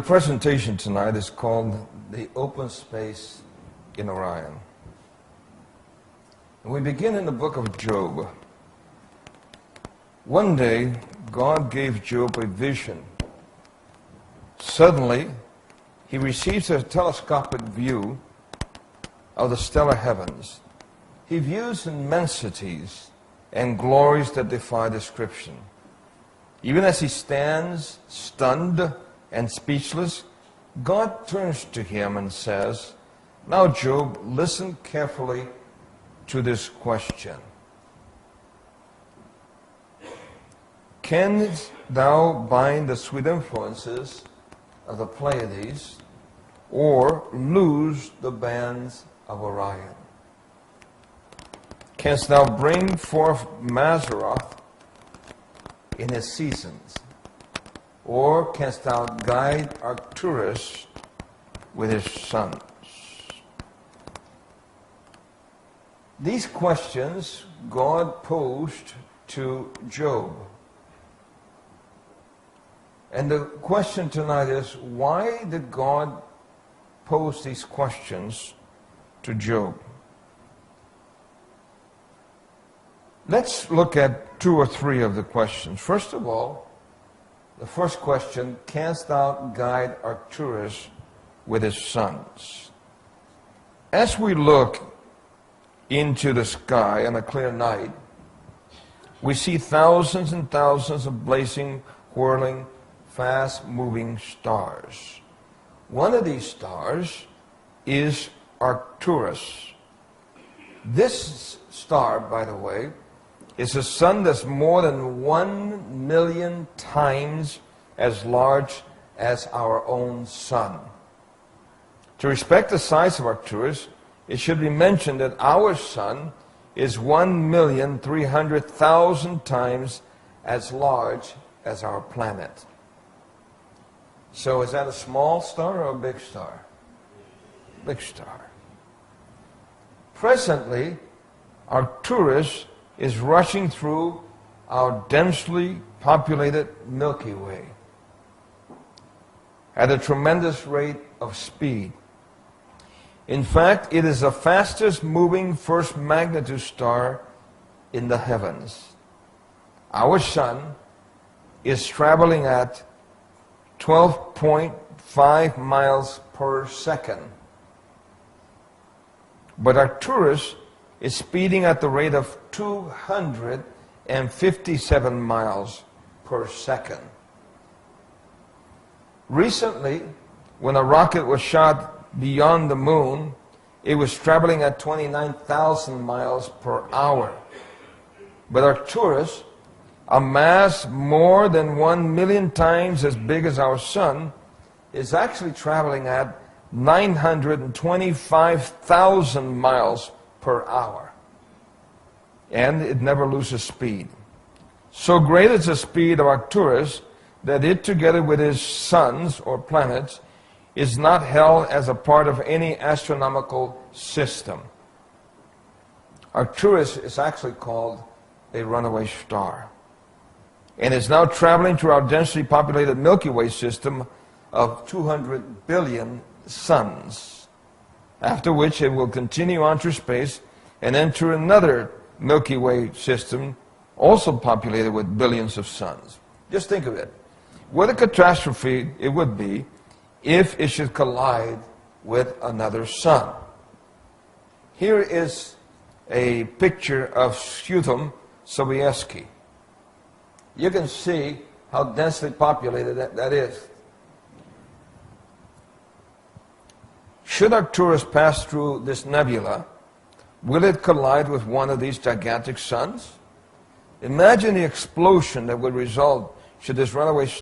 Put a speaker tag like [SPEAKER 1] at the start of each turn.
[SPEAKER 1] The presentation tonight is called the Open Space in Orion. And we begin in the book of Job. One day, God gave Job a vision. Suddenly, he receives a telescopic view of the stellar heavens. He views immensities and glories that defy description. Even as he stands stunned and speechless, God turns to him and says, "Now, Job, listen carefully to this question. Canst thou bind the sweet influences of the Pleiades, or loose the bands of Orion? Canst thou bring forth Mazzaroth in his seasons, or canst thou guide Arcturus with his sons?" These questions God posed to Job. And the question tonight is, why did God pose these questions to Job? Let's look at two or three of the questions. First of all, the first question, canst thou guide Arcturus with his sons? As we look into the sky on a clear night, we see thousands and thousands of blazing, whirling, fast-moving stars. One of these stars is Arcturus. This star, by the way, is a sun that's more than 1 million times as large as our own sun. To respect the size of Arcturus, it should be mentioned that our sun is 1,300,000 times as large as our planet. So is that a small star or a big star? Big star. Presently, Arcturus is rushing through our densely populated Milky Way at a tremendous rate of speed. In fact, it is the fastest moving first magnitude star in the heavens. Our sun is traveling at 12.5 miles per second. But Arcturus is speeding at the rate of 257 miles per second. Recently, when a rocket was shot beyond the moon, it was traveling at 29,000 miles per hour. But Arcturus, a mass more than 1 million times as big as our sun, is actually traveling at 925,000 miles per hour. And it never loses speed. So great is the speed of Arcturus that it, together with his suns or planets, is not held as a part of any astronomical system. Arcturus is actually called a runaway star, and is now traveling through our densely populated Milky Way system of 200 billion suns, after which it will continue on through space and enter another Milky Way system also populated with billions of suns. Just think of it. What a catastrophe it would be if it should collide with another sun. Here is a picture of Sputum Sobieski. You can see how densely populated that is. Should Arcturus pass through this nebula, will it collide with one of these gigantic suns? Imagine the explosion that would result should this runaway